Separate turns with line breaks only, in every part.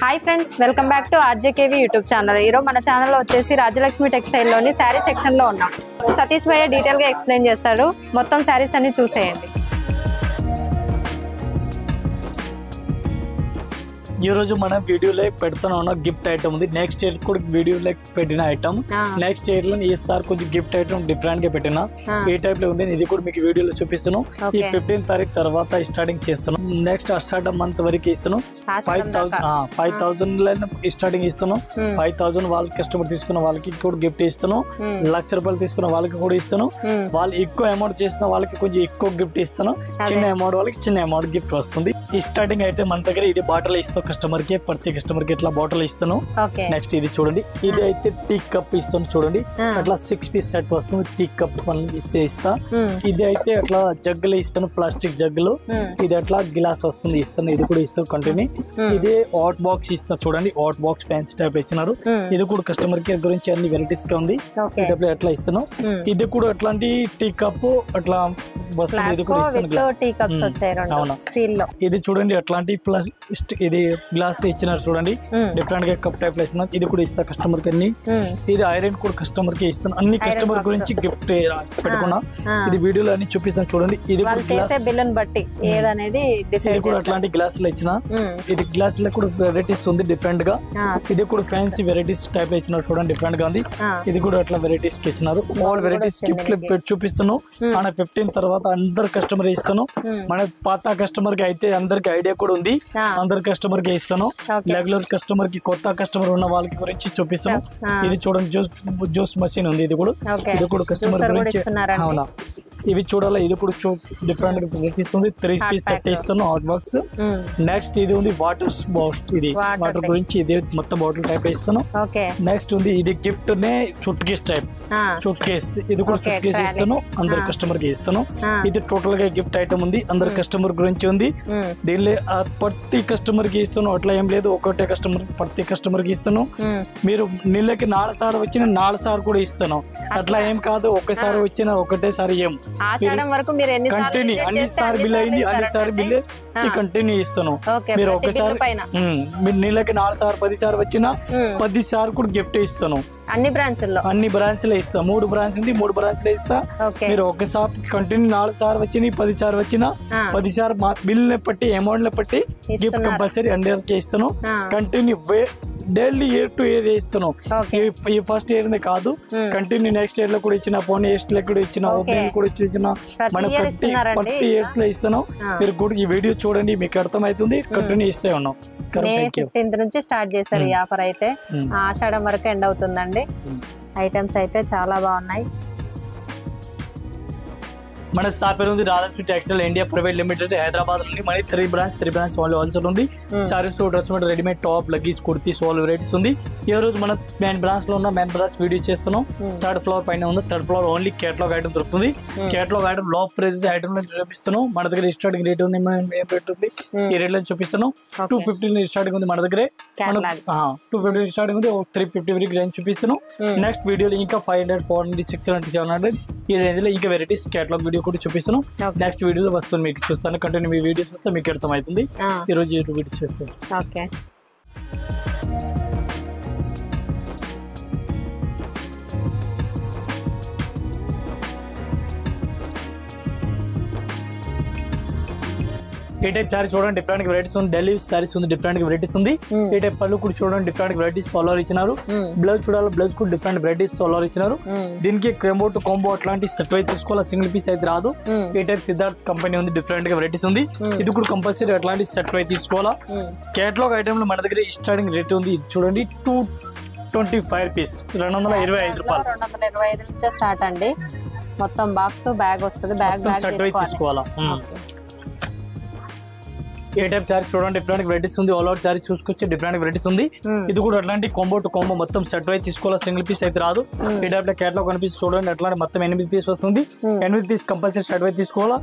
High friends welcome back to RJKV YouTube channel मन channel वच्चेसी Rajalakshmi textile लोनी sari section लो उन्नाम सतीश भैया डीटेल गा एक्सप्लेन चेस्तारु मोत्तं सारीस अन्नी चूसेयंడి
मन video gift item next year video item next year कुछ gift item different type video चूपा 15 तारीख तरह स्टार्टिंग नेक्स्ट अषाढ़ मंथ वरक 5000 स्टार्टिंग 5000 वाल कस्टमर वाल गिफ्ट लक्ष रूपये वाल अमौंट वाल गिफ्ट चिन्ह अमौंट वाल चिन्ह अमौंट गिफ्ट वस्तुंदी स्टार्टिंग అయితే మన దగ్గర ఇది బాటిల్ ఇస్తాం కస్టమర్ కి ప్రతి కస్టమర్ కి ఇట్లా బాటిల్ ఇస్తాను నెక్స్ట్ ఇది చూడండి ఇది అయితే టీ కప్ ఇస్తాను చూడండి అట్లా 6 పీస్ సెట్ వస్తుంది టీ కప్ ఇస్తా ఇది అయితే అట్లా జగ్గులు ఇస్తాను ప్లాస్టిక్ జగ్గులు ఇది అట్లా గ్లాస్ వస్తుంది ఇస్తాను ఇది కూడా ఇస్తాను కంటిన్యూ ఇది హాట్ బాక్స్ ఇస్తా చూడండి హాట్ బాక్స్ ఫ్యాన్సీ టైప్ ఇచ్చినారు ఇది కూడా కస్టమర్ కి గురించి అన్ని వెరైటీస్ గా ఉంది ఇది అట్లా ఇస్తాను ఇది కూడా అట్లాంటి టీ కప్ అట్లా వస్తుంది ఇది కూడా ఇస్తాను
టీ కప్స్ వచ్చాయి రెండు స్టీల్ లో ఇది
చూడండి అట్లాంటి ప్లస్ ఇది గ్లాస్ తో ఇచ్చినారు చూడండి డిఫరెంట్ గా కప్ టైప్ లో ఇస్తున్నారు ఇది కూడా ఇస్తా కస్టమర్ కి అన్ని ఇది ఐరన్ కూడా కస్టమర్ కి ఇస్తాను అన్ని కస్టమర్ గురించి గిఫ్ట్ పెట్టుకున్నా ఇది వీడియోలో అన్ని చూపిస్తాను చూడండి ఇది
వాళ్ళు చేసే బిల్లుని బట్టి ఏదనేది డిసైడ్
కూడా అట్లాంటి గ్లాస్ లో ఇచ్చినా ఇది గ్లాస్ లో కూడా వెరైటీస్ ఉంది డిఫరెంట్ గా ఇది కూడా ఫ్యాన్సీ వెరైటీస్ టైప్ లో ఇచ్చినారు చూడండి డిఫరెంట్ గా ఉంది ఇది కూడా అట్లా వెరైటీస్ కి ఇచ్చినారు ఆల్ వెరైటీస్ గిఫ్ట్ చూపిస్తున్నాను మన 15 తర్వాత అందరు కస్టమర్ ఇస్తాను మన పాత కస్టమర్ కి అయితే అందరికి ఐడియా కూడా ఉంది అందరు కస్టమర్ కి ఇస్తాను రెగ్యులర్ కస్టమర్ కి కొత్త కస్టమర్ ఉన్న వాళ్ళకి గురించి చూపిస్తాను ఇది చూడండి జ్యూస్ మెషిన్ ఉంది ఇది కూడా కస్టమర్ గురించి అవునా ఇవి చూడాలి ఇది కూడా డిఫరెంట్ ఇస్తుంది 3 పీస్ సెట్ ఇస్తాను హాట్ బాక్స్ నెక్స్ట్ ఇది ఉంది వాటర్ బాటిల్ ఇది వాటర్ గురించి ఇది మొత్తం బాటిల్ టైప్ ఇస్తాను నెక్స్ట్ ఉంది ఇది గిఫ్ట్ నే suit case type suit case ఇది కూడా సూట్ కేస్ ఇస్తాను అందరు కస్టమర్ కి ఇస్తాను ఇది టోటల్ గా గిఫ్ట్ ఐటమ్ ఉంది అందరు కస్టమర్ గురించి ఉంది దీనిలో ప్రతి కస్టమర్ కి ఇస్తాను అట్లా ఏం లేదు ఒకటే కస్టమర్ ప్రతి కస్టమర్ కి ఇస్తాను మీరు నెలకి 4 సార్లు వచ్చిన 4 సార్లు కూడా ఇస్తాను అట్లా ఏం కాదు ఒకసారి వచ్చిన ఒకటేసారి ఏం
ఆషాఢం వరకు మీరు ఎన్ని సార్లు
అన్ని సార్లు బిల్ అయింది అన్ని సార్లు బిల్ కంటిన్యూ ఇస్తాను మీరు ఒకసారి మీరు నెలకి 4 సార్లు 10 సార్లు వచ్చినా 10 సార్లు కూడా గిఫ్ట్ ఇస్తాను
అన్ని బ్రాంచ్లో
ఇస్తా 3 బ్రాంచ్ ఉంది 3 బ్రాంచ్ లో ఇస్తా మీరు ఒకసారి కంటిన్యూ 4 సార్లు వచ్చినా 10 సార్లు వచ్చినా 10 సార్లు బిల్ ని బట్టి అమౌంట్ ని బట్టి గిఫ్ట్ కంపల్సరీ అందరికి ఇస్తాను continue daily year to year ఇస్తాను ఈ ఫస్ట్ ఇయర్ కాదు కంటిన్యూ నెక్స్ట్ ఇయర్ లో కూడా ఇచ్చిన పోనీ ఇయర్స్ లో కూడా ఇచ్చిన ఓపెనింగ్ కూడా ఇచ్చిన మన ప్రతి ఇయర్స్ లో ఇస్తాను మీరు కూడా ఈ వీడియో చూడండి మీకు అర్థమవుతుంది కంటిన్యూ ఇస్తే ఉన్నాం
15th నుంచి స్టార్ట్ చేశారు ఈ ఆఫర్ అయితే ఆషాఢం వరకు ఎండ్ అవుతుందండి ఐటమ్స్ అయితే చాలా బాగున్నాయి
మన షాప్ పేరు ఉంది Rajalakshmi textile India private limited Hyderabad నుండి మన 3 బ్రాంచ్ ఓన్లీ హోల్సేల్ ఉంది saris dress readymade top luggage kurtis all varieties ఉంది ఈ రోజు మన మెయిన్ బ్రాంచ్ లో ఉన్న మెయిన్ బ్రాంచ్ వీడియో చేస్తున్నాం 3rd ఫ్లోర్ పైన ఉంది 3rd floor only catalogue item దొరుకుతుంది కేటలాగ్ ఐటమ్ లో ప్రైస్ ఐటమ్ లో చూపిస్తున్నాం మన దగ్గర స్టార్టింగ్ రేట్ ఉంది ఏం రేట్ ఉంది ఈ రేట్ లో చూపిస్తున్నాం 250 స్టార్టింగ్ ఉంది మన దగ్గర 250 స్టార్టింగ్ ఉంది 350 వరకు రేంజ్ చూపిస్తున్నాం నెక్స్ట్ వీడియోలో ఇంకా 500 400 600 700 ఈ రేంజ్ లో ఇంకా వెరైటీస్ కేటలాగ్ వీడియో కూడా చూపిస్తాను నెక్స్ట్ వీడియోలో వస్తుంది మీకు చూస్తాను కంటిన్యూ మీ వీడియో చూస్తే మీకు అర్థమవుతుంది ఈ రోజు యూట్యూబ్ వీడియో చూస్తాను
ఓకే
ఈ టైప్ సారీస్ చూడండి డిఫరెంట్ వెరైటీస్ ఉంది ఢిల్లీ సారీస్ ఉంది డిఫరెంట్ వెరైటీస్ ఉంది ఈ టైప్ పళ్ళు కూడా చూడండి డిఫరెంట్ వెరైటీస్ సోలార్ ఇచ్చినారు బ్లౌజ్ చూడాలి బ్లౌజ్ కూడా డిఫరెంట్ వెరైటీస్ సోలార్ ఇచ్చినారు దీనికి కాంబో అట్లాంటి సెట్ అయితే తీసుకోవాలి సింగిల్ పీస్ అయితే రాదు ఈ టైప్ సిద్ధార్థ్ కంపెనీ ఉంది డిఫరెంట్ గా వెరైటీస్ ఉంది ఇది కూడా కంపల్సరీ అట్లాంటి సెట్ అయితే తీసుకోవాలా కేటలాగ్ ఐటమ్ లో మన దగ్గర స్టార్టింగ్ రేట్ ఉంది ఇది చూడండి 225 రూపీస్ 225 రూపాయలు
225 నుంచే స్టార్ట్ అండి మొత్తం బాక్స్ బ్యాగ్ వస్తుంది బ్యాగ్
సెట్ అయితే తీసుకోవాలా ఏ టైప్ సారీ చూడండి డిఫరెంట్ వెరైటీస్ ఉంది ఆల్ అవుట్ సారీ చూసుకొచ్చి డిఫరెంట్ వెరైటీస్ ఉంది ఇది కూడా అట్లాంటి కాంబో టు కాంబో మొత్తం సెట్ అయితే తీసుకోవాలి సింగిల్ పీస్ అయితే రాదు ఈ టైప్ లో కేటలాగ్ కనిపిస్తుంది చూడండి అట్లాంటి మొత్తం 8 పీస్ వస్తుంది 8 పీస్ కంపల్సరీ సెట్ అయితే తీసుకోవాలా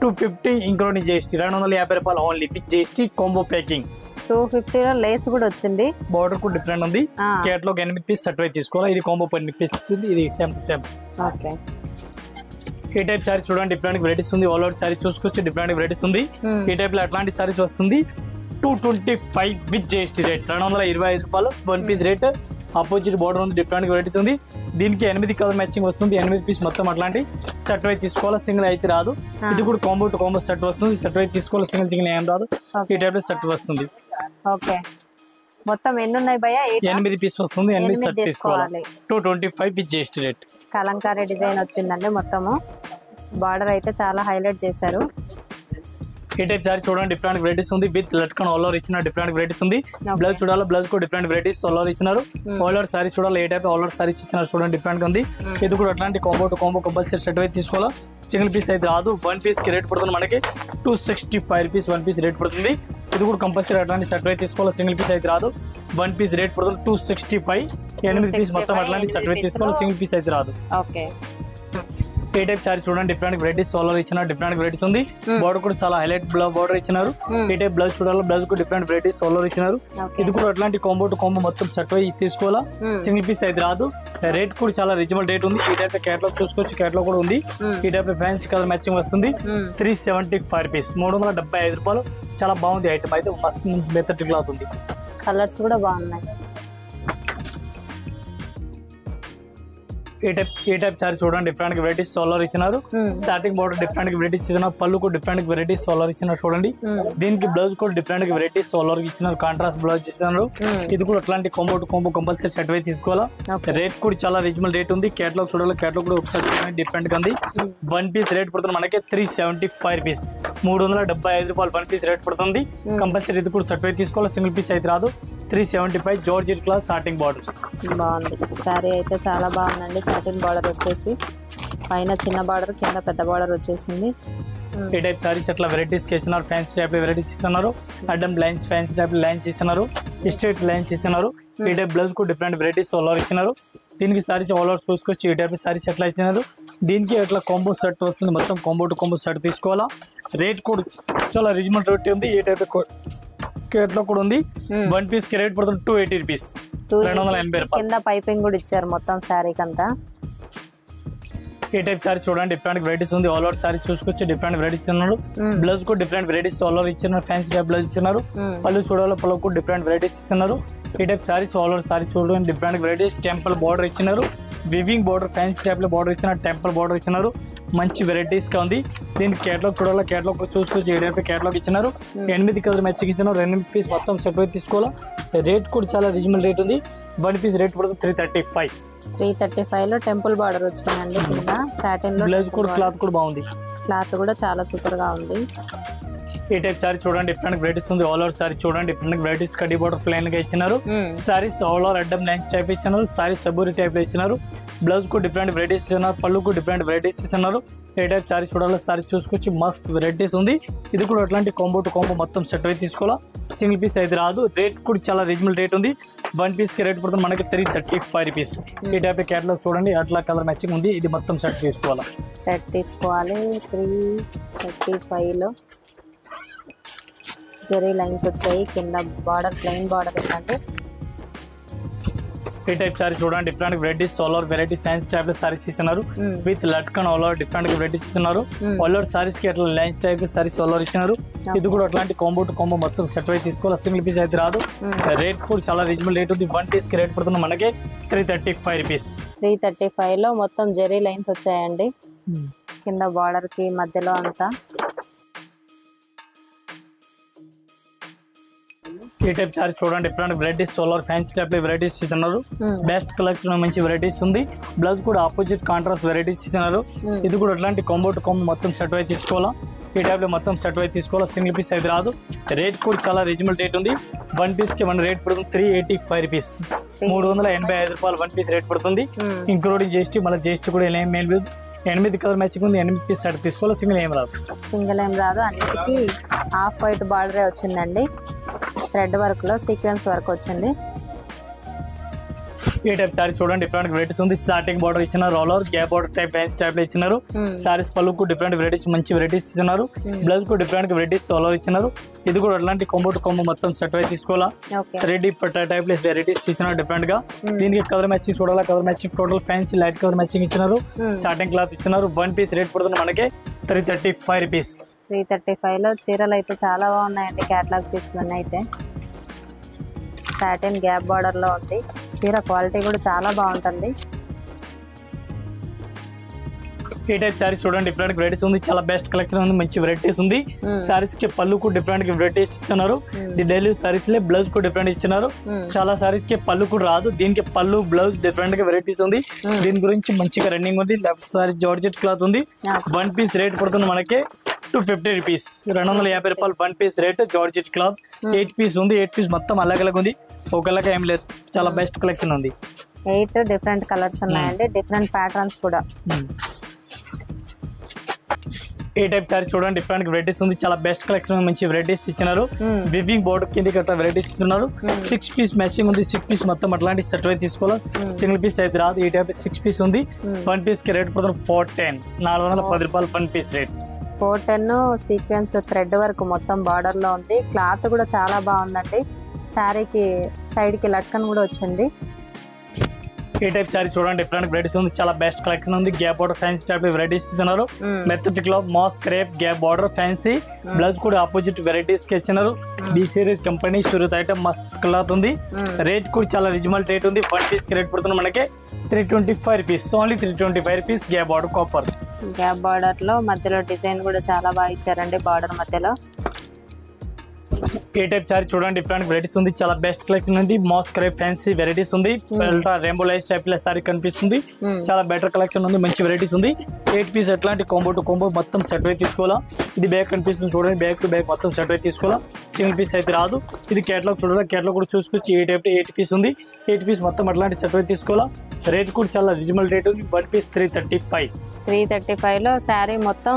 250 ఇంక్లూడింగ్ GST 250 రూపాయలు only with GST combo packing
250 లో లేస్ కూడా వచ్చింది
బార్డర్ కూడా డిఫరెంట్ ఉంది కేటలాగ్ 8 పీస్ సెట్ అయితే తీసుకోవాలా ఇది కాంబో 8 పీస్ ఉంది ఇది సేమ్
ఓకే
ఈ టైప్ సారీ చూడండి డిఫరెంట్ వెరైటీస్ ఉంది ఆల్ అవుట్ సారీ చూసుకొచ్చి డిఫరెంట్ వెరైటీస్ ఉంది ఈ టైప్ లో అట్లాంటి సారీస్ వస్తుంది 225 విత్ జిఎస్టీ రేట్ 225 రూపాయలు one piece rate. Opposite border ఉంది, డిఫరెంట్ వెరైటీస్ ఉంది. దీనికి 8 కలర్ మ్యాచింగ్ వస్తుంది. 8 పీస్ మొత్తం అట్లాంటి సెట్ వైజ్ తీసుకోవాలా, సింగిల్ అయితే రాదు. ఇది కూడా కాంబో టు కాంబో సెట్ వస్తుంది. సెట్ వైజ్ తీసుకోవాలి, సింగిల్ ఏం రాదు. ఈ టైప్ లో సెట్ వస్తుంది.
ఓకే, మొత్తం ఎన్ని ఉన్నాయి భయ్యా?
8 పీస్ వస్తుంది. 8 సెట్ తీసుకోవాలి. 225 with GST rate.
Kalamkari design వచ్చిందండి. మొత్తము బార్డర్ అయితే చాలా హైలైట్ చేశారు.
ఈ టైప్ సారీ చూడండి, డిఫరెంట్ వెరైటీస్ ఉంది. విత్ లట్కన్ ఆల్ ఓవర్ ఇచ్చిన డిఫరెంట్ వెరైటీస్ ఉంది. బ్లౌజ్ చూడాలి, బ్లౌజ్ కూడా డిఫరెంట్ వెరైటీస్ ఆల్ ఓవర్ ఇచ్చినారు. ఆల్ ఓవర్ సారీ చూడాలి, ఏ టైప్ ఆల్ ఓవర్ సారీస్ ఇచ్చినారు చూడండి, డిఫరెంట్ గా ఉంది. ఇది కూడా అట్లాంటి combo to combo compulsory set అయితే తీసుకోవాలా. సింగిల్ పీస్ అయితే రాదు. వన్ పీస్ కి రేట్ పడుతుంది మనకి 265 రూపీస్ వన్ పీస్ రేట్ పడుతుంది. ఇది కూడా కంపల్సరీ అట్లాంటి సెట్ అయితే తీసుకోవాలి. సింగిల్ పీస్ అయితే రాదు. వన్ పీస్ రేట్ పడుతుంది 265. 8 పీస్ మొత్తం అట్లాంటి సెట్ అయితే తీసుకోవాలి. సింగిల్ పీస్ అయితే రాదు.
ఓకే,
ఏ టైప్ సారీ చూడండి, డిఫరెంట్ వెరైటీస్ సోలర్ ఇచ్చిన డిఫరెంట్ వెరైటీస్ ఉంది. బార్డర్ కూడా చాలా హైలైట్ బార్డర్ ఇచ్చినారు. ఈ టైప్ బ్లౌజ్ చూడాలి, బ్లౌజ్ కూడా డిఫరెంట్ వెరైటీస్ సోలర్ ఇచ్చినారు. ఇది కూడా అట్లాంటి కాంబో టు కాంబో మొత్తం సెట్ అయ్యి తీసుకోవాలా. సింగిల్ పీస్ అయితే రాదు. రేట్ కూడా చాలా రీజనబుల్ రేట్ ఉంది. ఈ టైప్ కేటలాగ్ చూసుకోవచ్చు, కేటలాగ్ కూడా ఉంది. ఈ టైప్ ఫ్యాన్సీ కలర్ మ్యాచింగ్ వస్తుంది. 375 రూపీస్, 375 రూపాయలు. చాలా బాగుంది ఐటమ్ అయితే, మస్తు మెత్తటి క్లాత్ ఉంది.
కలర్స్ కూడా బాగున్నాయి.
ఏ టైప్ సారీ చూడండి, డిఫరెంట్ వెరైటీస్ సోలర్ ఇచ్చినారు. స్టార్టింగ్ బార్డర్ డిఫరెంట్ వెరైటీస్ ఇచ్చినారు. పళ్ళు కూడా డిఫరెంట్ వెరైటీస్ సోలర్ ఇచ్చినారు చూడండి. దీనికి బ్లౌజ్ కూడా డిఫరెంట్ వెరైటీస్ సోలర్ ఇచ్చినారు. కాంట్రాస్ట్ బ్లౌజ్ ఇచ్చినారు. ఇది కూడా అట్లాంటి combo to combo compulsory set అయితే తీసుకోవాలా. రేట్ కూడా చాలా రీజనబుల్ రేట్ ఉంది. కేటలాగ్ చూడాలి, కేటలాగ్ కూడా ఒకసారి డిఫరెంట్ గా ఉంది. వన్ పీస్ రేట్ పడుతుంది మనకి 375 రూపీస్, 375 రూపాయలు వన్ పీస్ రేట్ పడుతుంది. కంపల్సరీ ఇది కూడా సెట్ అయితే తీసుకోవాలి. సింగిల్ పీస్ అయితే రాదు. 375 జార్జెట్ క్లాస్ స్టార్టింగ్ బార్డర్స్.
బాగుంది సారీ అయితే, చాలా బాగుందండి. సాటిన్ బార్డర్ వచ్చేసి పైన చిన్న బార్డర్, కింద పెద్ద బార్డర్ వచ్చేసింది.
ఈ టైప్ సారీస్ అట్లా వెరైటీస్ ఇచ్చినారు. ఫ్యాన్సీ టైప్ వెరైటీస్ ఇస్తున్నారు. అడ్డం లైన్స్, ఫ్యాన్సీ టైప్ లైన్స్ ఇచ్చినారు. స్ట్రైట్ లైన్స్ ఇచ్చినారు. ఈ టైప్ బ్లౌజ్ కూడా డిఫరెంట్ వెరైటీస్ ఆల్ ఓవర్ ఇచ్చినారు. దీనికి సారీస్ ఆల్ ఓవర్ చూసుకోవచ్చు. ఈ టైప్ సారీస్ ఎట్లా ఇచ్చినారు. దీనికి అట్లా కాంబో సెట్ వస్తుంది. మొత్తం కాంబో టు కాంబో సెట్ తీసుకోవాలా. రేట్ కూడా చాలా రీజనబుల్ రేట్ ఉంది. ఈ టైప్ కేట్లో కూడా ఉంది. వన్ పీస్ కి రేట్ పడుతుంది 280 రూపీస్, 280 రూపాయలు.
కింద పైపింగ్ కూడా ఇచ్చారు మొత్తం శారీకి అంతా.
ఈ టైప్ సారీ చూడండి, డిఫరెంట్ వెరైటీస్ ఉంది. ఆల్ ఓవర్ సారీ చూసుకోవచ్చు, డిఫరెంట్ వెరైటీస్ ఇస్తున్నారు. బ్లౌజ్ కూడా డిఫరెంట్ వెరైటీస్ ఆల్ ఓవర్ ఇచ్చినారు. ఫ్యాన్సీ టైప్ బ్లౌజ్ ఇస్తున్నారు. పళ్ళు చూడాలి, పళ్ళు కూడా డిఫరెంట్ వెరైటీస్ ఇస్తున్నారు. ఈ type saris all over sorry చూడండి, డిఫరెంట్ వెరైటీస్. టెంపుల్ బార్డర్ ఇచ్చినారు. వివింగ్ బార్డర్, ఫ్యాన్సీ టైప్ లో బార్డర్ ఇచ్చినారు. టెంపుల్ బార్డర్ ఇచ్చినారు. మంచి వెరైటీస్ గా ఉంది. దీనికి కేటలాగ్ చూడాలి, కేటలాగ్ చూసుకోవచ్చు. ఈ టైప్ కేటలాగ్ ఇచ్చినారు. 8 కలర్ మ్యాచింగ్ ఇచ్చినారు. 8 పీస్ మొత్తం సెట్ అయితే తీసుకోవాలా. రేట్ కూడా చాలా రీజనబుల్ రేట్ ఉంది. వన్ పీస్ రేట్ పడుతుంది 335.
335 లో టెంపుల్ బార్డర్ వచ్చిందండి. కింద సాటిన్ లో
బ్లౌజ్ కూడా క్లాత్ కూడా బాగుంది.
క్లాత్ కూడా చాలా సూపర్ గా ఉంది.
ఈ టైప్ సారీ చూడండి, డిఫరెంట్ వెరైటీస్ ఉంది. ఆల్ ఓవర్ సారీ చూడండి, డిఫరెంట్ వెరైటీస్. కడ్డీ బార్డర్ ప్లెయిన్ గా ఇచ్చినారు. సారీస్ ఆల్ ఓవర్ అడ్డం లైన్స్ టైప్ ఇచ్చినారు. సారీస్ సబూరి టైప్ లో ఇచ్చినారు. బ్లౌజ్ కూడా డిఫరెంట్ వెరైటీస్ ఇస్తున్నారు. పళ్ళు కూడా డిఫరెంట్ వెరైటీస్ ఇస్తున్నారు. ఏ టైప్ సారీ చూడాలి, సారీ చూసుకొచ్చి మస్త్ వెరైటీస్ ఉంది. ఇది కూడా అట్లాంటి కాంబో టు కాంబో మొత్తం సెట్ అయితే తీసుకోవాలా. సింగిల్ పీస్ అయితే రాదు. రేట్ కూడా చాలా రీజనబుల్ రేట్ ఉంది. వన్ పీస్ కి రేట్ పడుతుంది మనకి 335 రూపీస్. ఈ టైప్ కేటలాగ్ చూడండి, అట్లా కలర్ మ్యాచింగ్ ఉంది. ఇది మొత్తం సెట్ తీసుకోవాలా.
సెట్ తీసుకోవాలి. 335 లో జరీ లైన్స్ వచ్చాయి. కింద బార్డర్ ప్లెయిన్ బార్డర్ ఉందండి.
ఈ టైప్ సారీ చూడండి, different varieties all over variety fancy type లో సారీస్ ఇస్తున్నారు. With latkan all over different varieties ఇస్తున్నారు. ఆల్ ఓవర్ సారీస్ కి అట్లా lines type saris all over ఇచ్చినారు. ఇది కూడా అట్లాంటి కాంబో టు కాంబో మొత్తం సెట్ అయితే తీసుకోవాలి. సింగిల్ పీస్ అయితే రాదు. రేట్ కూడా చాలా రీజనబుల్ రేట్ ఉంది. వన్ పీస్ కి రేట్ పడుతుంది మనకి 335 రూపీస్.
335 లో మొత్తం జరీ లైన్స్ వచ్చాయండి. కింద బార్డర్ కి మధ్యలో అంతా.
ఈ టైప్ సారీ చూడండి, డిఫరెంట్ వెరైటీస్ సోలార్ ఫ్యాన్సీ టైప్ లో వెరైటీస్ ఇస్తున్నారు. బెస్ట్ కలెక్షన్ మంచి వెరైటీస్ ఉంది. బ్లౌజ్ కూడా ఆపోజిట్ కాంట్రాస్ట్ వెరైటీస్ ఇస్తున్నారు. ఇది కూడా అట్లాంటి కాంబో టు కాంబో మొత్తం సెట్ అయితే తీసుకోవాలా. ఈ టైప్ లో మొత్తం సెట్ అయితే తీసుకోవాలా. సింగిల్ పీస్ అయితే రాదు. రేట్ కూడా చాలా రీజనబుల్ రేట్ ఉంది. వన్ పీస్ కి మన రేట్ పడుతుంది 385 రూపీస్, 385 రూపాయలు వన్ పీస్ రేట్ పడుతుంది. ఇంక్లూడింగ్ జిఎస్టీ, మళ్ళీ జిఎస్టీ కూడా ఏం మెయిన్ లేదు. 8 కలర్ మ్యాచింగ్ ఉంది. 8 పీస్ సెట్ తీసుకోవాలి. సింగిల్ ఏం రాదు.
సింగిల్ ఏం రాదు. అన్నిటికీ హాఫ్ వైట్ బార్డరే వచ్చిందండి. థ్రెడ్ వర్క్ లో సీక్వెన్స్ వర్క్ వచ్చింది.
ఈ టైప్ సారీస్ చూడండి డిఫరెంట్ వెరైటీస్ ఉంది. స్టార్టింగ్ బార్డర్ ఇచ్చిన roller gap border type fans type లో ఇచ్చినారు. సారీస్ పళ్ళుకు డిఫరెంట్ వెరైటీస్ మంచి వెరైటీస్ ఇచ్చినారు. బ్లౌజ్ కు డిఫరెంట్ వెరైటీస్ సోలో ఇచ్చినారు. ఇది కూడా అట్లాంటి కొంబో టు కొంబో మొత్తం సెట్ అయి తీసుకోవాలా. రెడీ టైప్ లో వెరైటీస్ ఇచ్చినారు డిఫరెంట్ గా. దీనికి కలర్ మ్యాచింగ్ చూడాలా. Colour matching total fancy light colour matching ఇచ్చినారు. స్టార్టింగ్ క్లాత్ ఇచ్చినారు. 1 పీస్ రేట్ పడుతుంది మనకి 335 రూపీస్.
335 లో చీరలు అయితే చాలా బాగున్నాయండి. క్యాటలాగ్ పీస్లు అయితే సాటిన్ గ్యాప్ బార్డర్ లో ఉంది. చీర క్వాలిటీ కూడా చాలా బాగుంటుంది.
ఈ టైప్ సారీస్ చూడండి డిఫరెంట్ వెరైటీస్ ఉంది. చాలా బెస్ట్ కలెక్షన్ ఉంది. మంచి వెరైటీస్ ఉంది. సారీస్ కి పళ్ళుకు డిఫరెంట్ వెరైటీస్ ఇస్తున్నారు. ఇది డైలీ సారీస్ లే బ్లౌజ్ కు డిఫరెంట్ ఇచ్చినారు. చాలా సారీస్ కి పళ్ళు కూడా రాదు. దీనికి పళ్ళు బ్లౌజ్ డిఫరెంట్ గా వెరైటీస్ ఉంది. దీని గురించి మంచిగా రన్నింగ్ ఉంది. లెఫ్ట్ సారీ జార్జెట్ క్లాత్ ఉంది. 1 పీస్ రేట్ పడుతుంది మనకి 250 రూపీస్. 250 రూపాయలు 1 piece rate. Georgette cloth 8 piece ఉంది. 8 పీస్ మొత్తం అలగ్ ఉంది. ఒకలాగా ఏం లేదు. చాలా బెస్ట్ కలెక్షన్ ఉంది.
8 డిఫరెంట్ కలర్స్ ఉన్నాయండి. డిఫరెంట్ ప్యాటర్న్స్ కూడా.
ఈ టైప్ సారీ చూడండి డిఫరెంట్ వెరైటీస్ ఉంది. చాలా బెస్ట్ కలెక్షన్ మంచి వెరైటీస్ ఇచ్చినారు. వివింగ్ బోర్డర్ కిందకి అట్లా వెరైటీస్ ఇస్తున్నారు. 6 పీస్ మ్యాచింగ్ ఉంది. 6 పీస్ మొత్తం అట్లాంటి సెట్ అయితే తీసుకోవాలి. సింగిల్ పీస్ అయితే రాదు. ఈ టైప్ 6 పీస్ ఉంది. 1 పీస్ కి రేట్ పడుతుంది 410. 410 రూపాయలు 1 piece rate.
410 sequence thread work మొత్తం బార్డర్ లో ఉంది. క్లాత్ కూడా చాలా బాగుందండి. శారీకి సైడ్ కి లట్కన్ కూడా వచ్చింది.
ఈ టైప్ సారీ చూడండి డిఫరెంట్ వెరైటీస్ ఉంది. చాలా బెస్ట్ కలెక్షన్ ఉంది. Gap border fancy type varieties ఇస్తున్నారు. Method cloth mass crepe gap border fancy blouse కూడా ఆపోజిట్ వెరైటీస్ కి ఇచ్చినారు. B series company Surat item మస్త్ క్లాత్ ఉంది. రేట్ కూడా చాలా రిజనబుల్ రేట్ ఉంది. 1 పీస్ కి రేట్ పడుతుంది మనకి 325 rupees. Only 325 rupees. Gap border copper
gap border లో మధ్యలో డిజైన్ కూడా చాలా బాగా ఇచ్చారండి. బార్డర్ మధ్యలో
ఏ టైప్ సారీ చూడండి డిఫరెంట్ వెరైటీస్ ఉంది. చాలా బెస్ట్ కలెక్షన్ ఉంది. మాస్ క్రేప్ ఫ్యాన్సీ వెరైటీస్ ఉంది. రెయిన్బో లైన్స్ టైప్ లో సారీ కనిపిస్తుంది. చాలా బెటర్ కలెక్షన్ ఉంది. మంచి వెరైటీస్ ఉంది. 8 పీస్ ఎట్లాంటి కాంబో టు కాంబో మొత్తం సెట్ అయి తీసుకోవాలా. ఇది బ్యాగ్ కనిపిస్తుంది చూడండి. బ్యాగ్ టు బ్యాగ్ మొత్తం సెట్ అయి తీసుకోవాలా. సింగిల్ పీస్ అయితే రాదు. ఇది కేటలాగ్ చూడాలి. కేటలాగ్ కూడా చూసుకొచ్చి 8 పీస్ ఉంది. 8 పీస్ మొత్తం అట్లాంటి సెట్ అయి తీసుకోవాలా. రేట్ కూడా చాలా రిజనబుల్ రేట్ ఉంది. 1 పీస్ 335.
335 లో శారీ మొత్తం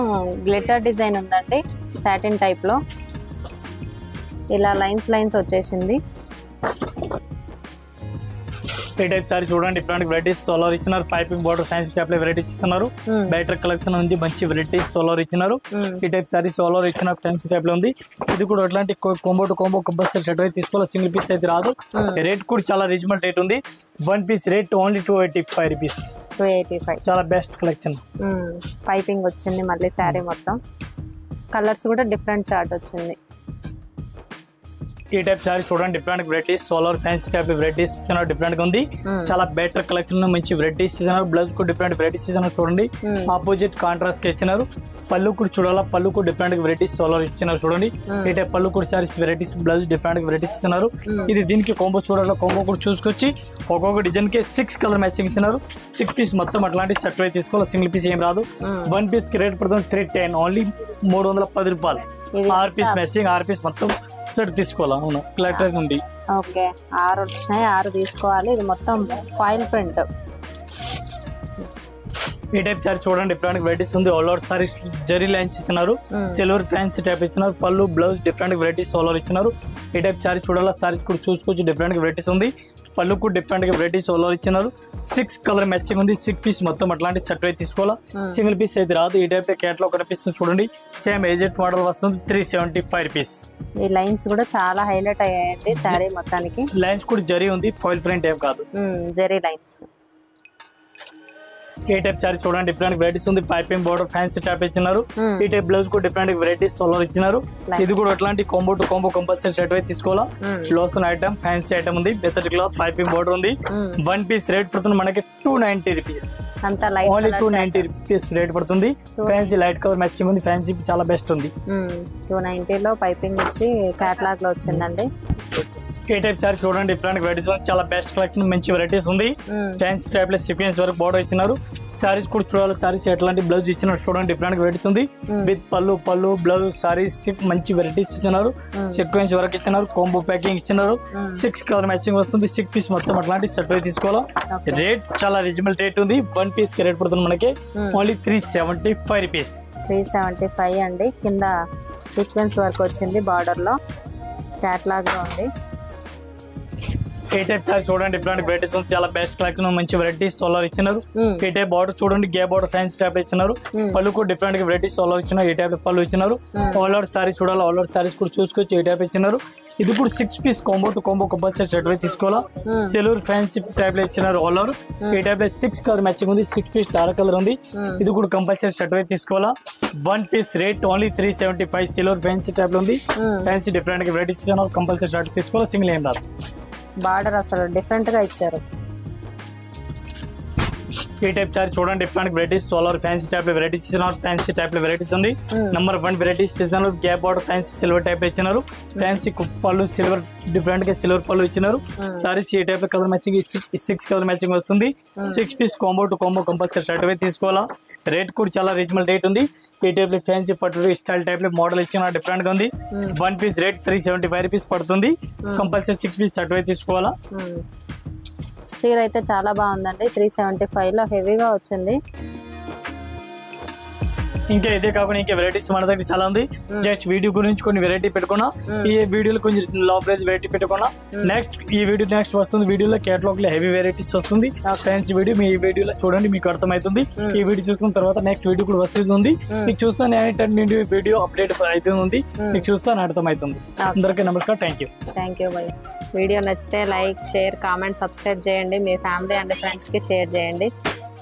గ్లిటర్ డిజైన్ ఉందండి. సాటిన్ టైప్ లో ఇలా లైన్స్ వచ్చేసింది.
ఈ టైప్ సారీ చూడండి డిఫరెంట్ వెరైటీస్ సోలార్ ఇచ్చినారు. పైపింగ్ బార్డర్ ఫ్యాన్సీ టైప్ లో వెరైటీస్ ఇస్తున్నారు. బెటర్ కలెక్షన్ ఉంది. మంచి వెరైటీస్ సోలార్ ఇచ్చినారు. ఈ టైప్ సారీ సోలార్ ఇచ్చిన ఫ్యాన్సీ టైప్ లో ఉంది. ఇది కూడా అట్లాంటి combo to combo compulsory set అయితే తీసుకోవాలి. సింగిల్ పీస్ అయితే రాదు. రేట్ కూడా చాలా రీజనబుల్ రేట్ ఉంది. 1 పీస్ రేట్ ఓన్లీ 285 రూపీస్.
285
చాలా బెస్ట్ కలెక్షన్.
పైపింగ్ వచ్చింది. మళ్ళీ శారీ మొత్తం కలర్స్ కూడా డిఫరెంట్ చార్ట్ వచ్చింది.
ఈ టైప్ సారీ చూడండి డిఫరెంట్ వెరైటీస్ సోలార్ ఫ్యాన్సీ టైప్ వెరైటీస్ ఇచ్చినారు. డిఫరెంట్ గా ఉంది. చాలా బెటర్ కలెక్షన్ మంచి వెరైటీస్ ఇచ్చినారు. బ్లౌజ్ కు డిఫరెంట్ వెరైటీస్ ఇచ్చినారు. చూడండి ఆపోజిట్ కాంట్రాస్ట్ కి ఇచ్చినారు. పళ్ళు కూడా చూడాలా. పళ్ళు కూడా డిఫరెంట్ వెరైటీస్ సోలార్ ఇచ్చినారు. చూడండి ఈ టైప్ పళ్ళు కూడా saris varieties blouse different varieties ఇచ్చినారు. ఇది దీనికి కాంబో చూడాలా. కాంబో కూడా చూసుకొచ్చి ఒక్కొక్క డిజైన్ కి 6 కలర్ మ్యాచింగ్ ఇచ్చినారు. 6 పీస్ మొత్తం అట్లాంటి సెట్ అయితే తీసుకోవాలి. సింగిల్ పీస్ ఏం రాదు. 1 పీస్ కి రేట్ పడుతుంది 310. ఓన్లీ 310 రూపాయలు. 6 పీస్ మ్యాచింగ్ 6 పీస్ మొత్తం సెట్ తీసుకోవాలి. అవును క్లారిటీ ఉంది.
ఓకే 6 వచ్చినాయి. 6 తీసుకోవాలి. ఇది మొత్తం ఫాయిల్ ప్రింట్.
ఈ టైప్ సారీ చూడండి డిఫరెంట్ వెరైటీస్ ఉంది. All over saris zari lines ఇచ్చినారు. సిల్వర్ ఫ్యాన్సీ టైప్ ఇచ్చినారు. పళ్ళు blouse different varieties all over ఇచ్చినారు. ఈ టైప్ సారీ చూడాలా. సారీస్ కూడా చూసుకోవచ్చు. డిఫరెంట్ వెరైటీస్ ఉంది. పళ్ళు కూడా డిఫరెంట్ వెరైటీస్ ఆల్ ఓవర్ ఇచ్చినారు. 6 కలర్ మ్యాచింగ్ ఉంది. 6 పీస్ మొత్తం అట్లాంటి సెట్ అయితే తీసుకోవాలా. సింగిల్ పీస్ అయితే రాదు. ఈ టైప్ కేటలాగ్ కనిపిస్తుంది చూడండి. సేమ్ ఏజెంట్ మోడల్ వస్తుంది. 375 రూపీస్.
ఈ లైన్స్ కూడా చాలా హైలైట్ అయ్యాయండి శారీ మొత్తానికి.
లైన్స్ కూడా జరీ ఉంది. ఫాయిల్ ప్రింట్ టైప్ కాదు.
జరీ లైన్స్.
ఈ టైప్ సారీ చూడండి డిఫరెంట్ వెరైటీస్ ఉంది. పైపింగ్ బోర్డర్ ఫ్యాన్సీ టైప్ ఇచ్చినారు. ఈ టైప్ బ్లౌజ్ కూడా డిఫరెంట్ వెరైటీస్ సోలార్ ఇచ్చినారు. ఇది కూడా అట్లాంటి combo to combo compulsory set అయితే తీసుకోవాలా. లోసన్ ఐటమ్ ఫ్యాన్సీ ఐటమ్ ఉంది. బెతర్ క్లాత్ పైపింగ్ బోర్డర్ ఉంది. 1 పీస్ రేట్ పడుతుంది మనకి 290 రూపీస్. ఓన్లీ 290 రూపీస్ రేట్ పడుతుంది. ఫ్యాన్సీ లైట్ కలర్ మ్యాచింగ్ ఉంది. ఫ్యాన్సీ చాలా బెస్ట్ ఉంది.
290 లో పైపింగ్ వచ్చి కేటలాగ్ లో వచ్చిందండి.
ఈ టైప్ సారీ చూడండి డిఫరెంట్ వెరైటీస్ ఉంది. చాలా బెస్ట్ కలెక్షన్ మంచి వెరైటీస్ ఉంది. ఫ్యాన్సీ టైప్ లో సీక్వెన్స్ వరకు బోర్డర్ ఇచ్చినారు. సారీస్ కూడా చూడాలి. సారీస్ ఎట్లాంటి బ్లౌజ్ ఇచ్చినారు చూడండి. డిఫరెంట్ వెరైటీస్ ఉంది. విత్ పళ్ళు బ్లౌజ్ సారీస్ మంచి వెరైటీస్ ఇచ్చినారు. సీక్వెన్స్ వరకు ఇచ్చినారు. కాంబో ప్యాకింగ్ ఇచ్చినారు. 6 కలర్ మ్యాచింగ్ వస్తుంది. 6 పీస్ మొత్తం అట్లాంటి సెట్ అయితే తీసుకోవాలా. రేట్ చాలా రీజనబుల్ రేట్ ఉంది. 1 పీస్ కి రేట్ పడుతుంది మనకి ఓన్లీ 375 రూపీస్.
375 అండి. కింద సీక్వెన్స్ వర్క్ వచ్చింది. బార్డర్ లో కేటలాగ్ లో ఉంది.
ఏ టైప్ సారీ చూడండి డిఫరెంట్ వెరైటీస్ ఉంది, చాలా బెస్ట్ కలెక్షన్, మంచి వెరైటీస్ సోలార్ ఇచ్చినారు. ఏ టైప్ బార్డర్ చూడండి, గే బార్డర్ ఫ్యాన్సీ టైప్ ఇచ్చినారు. పళ్ళు కూడా డిఫరెంట్ గా వెరైటీస్ సోలార్ ఇచ్చినారు. ఏ టైప్ పళ్ళు ఇచ్చినారు. ఆల్ ఓవర్ సారీ చూడాలి, ఆల్ ఓవర్ సారీస్ కూడా చూసుకోవచ్చు. ఏ టైప్ ఇచ్చినారు. ఇది కూడా 6 piece combo to combo compulsory set అయితే తీసుకోవాలా. సెలూర్ ఫ్యాన్సీ టైప్ లో ఇచ్చినారు. ఆల్ ఓవర్ ఈ టైప్ 6 కలర్ మ్యాచింగ్ ఉంది, 6 పీస్ డార్క్ కలర్ ఉంది. ఇది కూడా కంపల్సరీ సెట్ అయితే తీసుకోవాలా. 1 piece rate only 375. Silver fancy type లో ఉంది, ఫ్యాన్సీ డిఫరెంట్ గా వెరైటీస్ ఇచ్చినారు. కంపల్సరీ సెట్ తీసుకోవాలా, సింగిల్ ఏం రాదు.
బార్డర్ అసలు డిఫరెంట్ గా ఇచ్చారు.
ఈ టైప్ సారీ చూడండి డిఫరెంట్ వెరైటీస్ సోలార్ ఫ్యాన్సీ టైప్ లో వెరైటీస్ ఇచ్చినారు. ఫ్యాన్సీ టైప్ లో వెరైటీస్ ఉంది. నెంబర్ 1 వెరైటీస్ ఇచ్చినారు. Gap border fancy silver type ఇచ్చినారు. ఫ్యాన్సీ పళ్ళు సిల్వర్ డిఫరెంట్ గా సిల్వర్ పళ్ళు ఇచ్చినారు. సారీస్ ఈ type colour matching 6 colour matching వస్తుంది. 6 piece combo to combo compulsory shirt అయితే తీసుకోవాలా. రేట్ కూడా చాలా రీజనబుల్ రేట్ ఉంది. ఈ టైప్ లో ఫ్యాన్సీ పట్టు స్టైల్ టైప్ లో మోడల్ ఇచ్చిన డిఫరెంట్ గా ఉంది. 1 పీస్ రేట్ 375 రూపీస్ పడుతుంది. కంపల్సరీ 6 పీస్ షర్ట్ అయితే తీసుకోవాలా.
చీర అయితే చాలా బాగుందండి. 375 లో హెవీగా వచ్చింది.
ఇంకా ఇదే కాకుండా ఇంకా వెరైటీస్ మన దగ్గర చాలా ఉంది. జస్ట్ వీడియో గురించి కొన్ని వెరైటీ పెట్టుకున్నా, ఈ వీడియోలో కొంచెం లో ప్రైస్ వెరైటీ పెట్టుకున్నా. నెక్స్ట్ ఈ వీడియో నెక్స్ట్ వస్తుంది. వీడియోలో కేటలాగ్ లో హెవీ వెరైటీస్ వస్తుంది. ఫ్యాన్సీ వీడియో మీ వీడియోలో చూడండి, మీకు అర్థమవుతుంది. ఈ వీడియో చూసుకున్న తర్వాత నెక్స్ట్ వీడియో కూడా వస్తుంది. మీకు చూస్తాను వీడియో అప్డేట్ అవుతుంది. మీకు చూస్తాను అర్థమవుతుంది. అందరికీ నమస్కారం. థ్యాంక్ యూ భయ్య.
వీడియో నచ్చితే లైక్, షేర్, కామెంట్, సబ్స్క్రైబ్ చేయండి. మీ ఫ్యామిలీ అండ్ ఫ్రెండ్స్కి షేర్ చేయండి.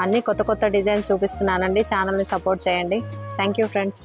అన్ని కొత్త కొత్త డిజైన్స్ చూపిస్తున్నానండి. ఛానల్ని సపోర్ట్ చేయండి. Thank you friends.